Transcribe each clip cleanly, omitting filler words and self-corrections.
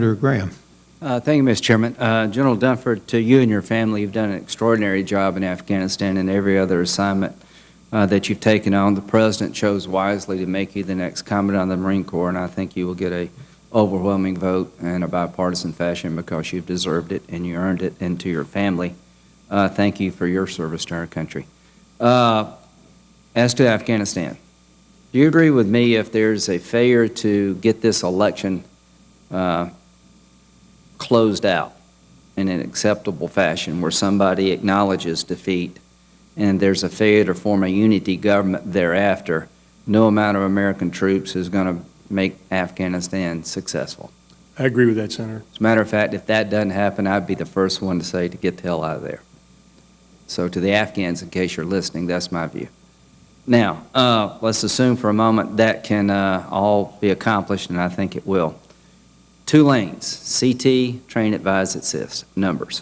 Senator Graham. Thank you, Mr. Chairman. General Dunford, to you and your family, you've done an extraordinary job in Afghanistan and every other assignment that you've taken on. The President chose wisely to make you the next Commandant of the Marine Corps, and I think you will get a overwhelming vote in a bipartisan fashion because you've deserved it and you earned it. And to your family, thank you for your service to our country. As to Afghanistan, do you agree with me if there's a failure to get this election closed out in an acceptable fashion where somebody acknowledges defeat and there's a failure to form a unity government thereafter, no amount of American troops is going to make Afghanistan successful? I agree with that, Senator. As a matter of fact, if that doesn't happen, I'd be the first one to say to get the hell out of there. So to the Afghans, in case you're listening, that's my view. Now, let's assume for a moment that can all be accomplished, and I think it will. 2 lanes, CT, train, advise, assist, numbers.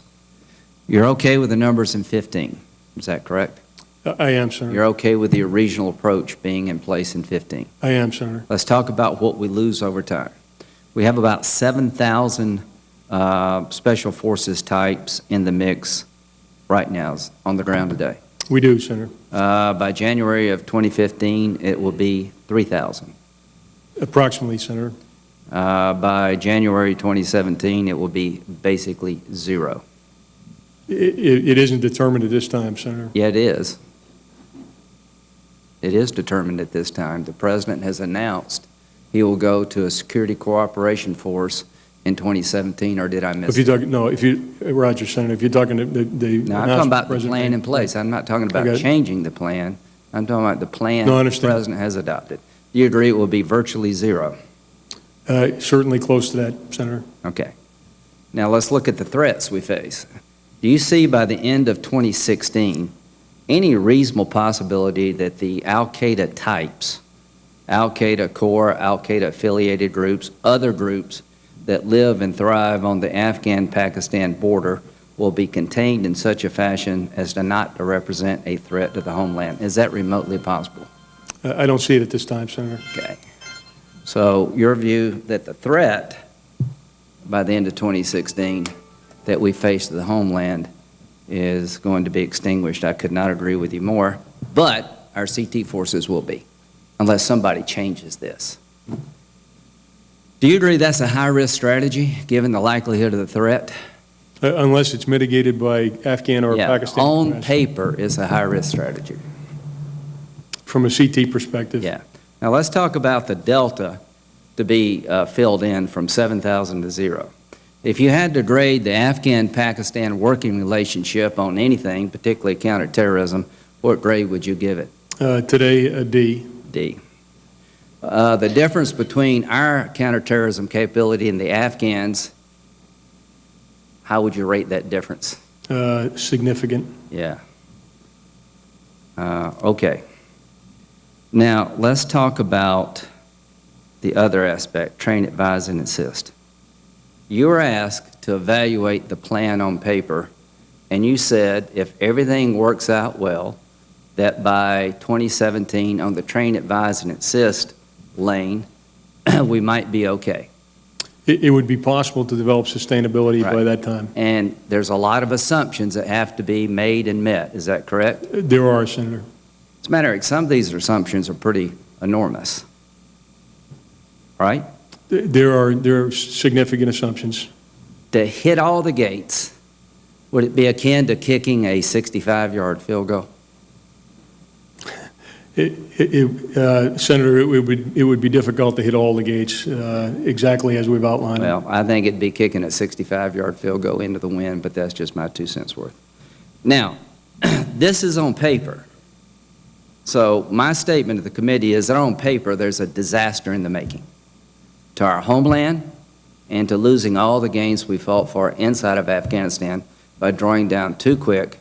You're okay with the numbers in 15, is that correct? I am, Senator. You're okay with your regional approach being in place in 15? I am, Senator. Let's talk about what we lose over time. We have about 7,000 special forces types in the mix right now on the ground today. We do, Senator. By January of 2015, it will be 3,000. Approximately, Senator. By January 2017, it will be basically 0. It isn't determined at this time, Senator. Yeah, it is. It is determined at this time. The President has announced he will go to a security cooperation force in 2017, or did I miss it? Roger, Senator, if you're talking to the No, I'm talking about the plan in place. I'm not talking about changing the plan. I'm talking about the plan the President has adopted. Do you agree it will be virtually 0? Certainly close to that, Senator. Okay. Now let's look at the threats we face. Do you see by the end of 2016 any reasonable possibility that the al-Qaeda types, al-Qaeda core, al-Qaeda affiliated groups, other groups that live and thrive on the Afghan-Pakistan border will be contained in such a fashion as to not to represent a threat to the homeland? Is that remotely possible? I don't see it at this time, Senator. Okay. So your view that the threat by the end of 2016 that we face to the homeland is going to be extinguished, I could not agree with you more, but our CT forces will be, unless somebody changes this. Do you agree that's a high-risk strategy, given the likelihood of the threat? Unless it's mitigated by Afghan or Pakistan. On paper, it's a high-risk strategy. From a CT perspective? Yeah. Now let's talk about the delta to be filled in from 7,000 to 0. If you had to grade the Afghan-Pakistan working relationship on anything, particularly counterterrorism, what grade would you give it? Today, a D. D. The difference between our counterterrorism capability and the Afghans, how would you rate that difference? Significant. Yeah. Okay. Now, let's talk about the other aspect, train, advise, and assist. You were asked to evaluate the plan on paper, and you said if everything works out well, that by 2017 on the train, advise, and assist lane, we might be okay. It would be possible to develop sustainability by that time. And there's a lot of assumptions that have to be made and met. Is that correct? There are, Senator. As a matter of fact, some of these assumptions are pretty enormous, right? There are significant assumptions. To hit all the gates, would it be akin to kicking a 65-yard field goal? Senator, it would be difficult to hit all the gates exactly as we've outlined. Well, I think it'd be kicking a 65-yard field goal into the wind, but that's just my 2 cents worth. Now, this is on paper. So my statement to the committee is that on paper there's a disaster in the making to our homeland and to losing all the gains we fought for inside of Afghanistan by drawing down too quick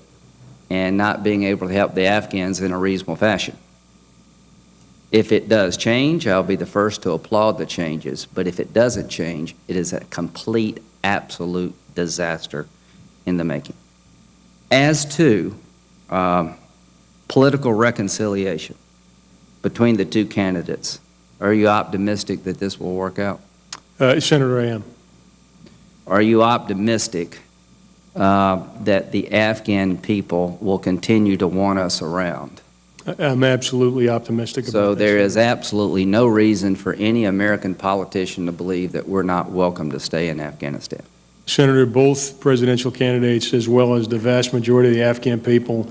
and not being able to help the Afghans in a reasonable fashion. If it does change, I'll be the first to applaud the changes, but if it doesn't change, it is a complete, absolute disaster in the making. As to political reconciliation between the 2 candidates, are you optimistic that this will work out? Senator, I am. are you optimistic that the Afghan people will continue to want us around? I'm absolutely optimistic about So this. there is absolutely no reason for any American politician to believe that we're not welcome to stay in Afghanistan. Senator, both presidential candidates, as well as the vast majority of the Afghan people,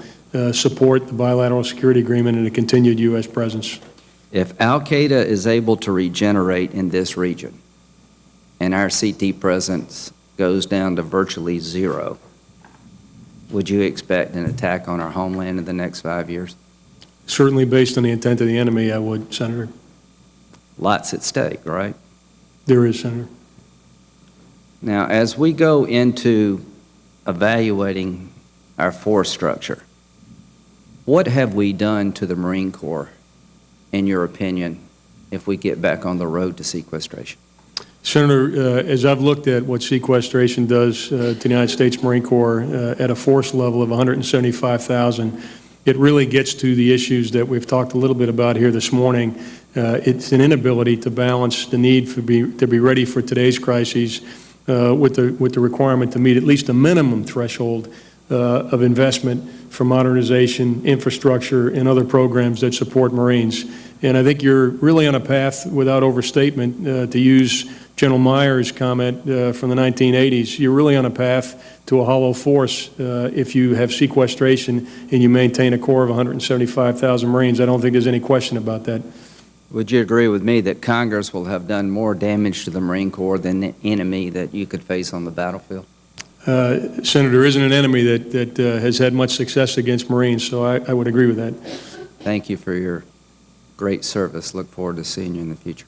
support the bilateral security agreement and a continued U.S. presence. If al-Qaeda is able to regenerate in this region and our CT presence goes down to virtually zero, would you expect an attack on our homeland in the next 5 years? Certainly based on the intent of the enemy, I would, Senator. Lots at stake, right? There is, Senator. Now, as we go into evaluating our force structure, what have we done to the Marine Corps, in your opinion, if we get back on the road to sequestration? Senator, as I've looked at what sequestration does to the United States Marine Corps at a force level of 175,000, it really gets to the issues that we've talked a little bit about here this morning. It's an inability to balance the need to be ready for today's crises with the requirement to meet at least a minimum threshold of investment for modernization, infrastructure, and other programs that support Marines. And I think you're really on a path, without overstatement, to use General Myers' comment from the 1980s, you're really on a path to a hollow force if you have sequestration and you maintain a core of 175,000 Marines. I don't think there's any question about that. Would you agree with me that Congress will have done more damage to the Marine Corps than the enemy that you could face on the battlefield? Senator, there isn't an enemy that has had much success against Marines, so I would agree with that. Thank you for your great service. Look forward to seeing you in the future.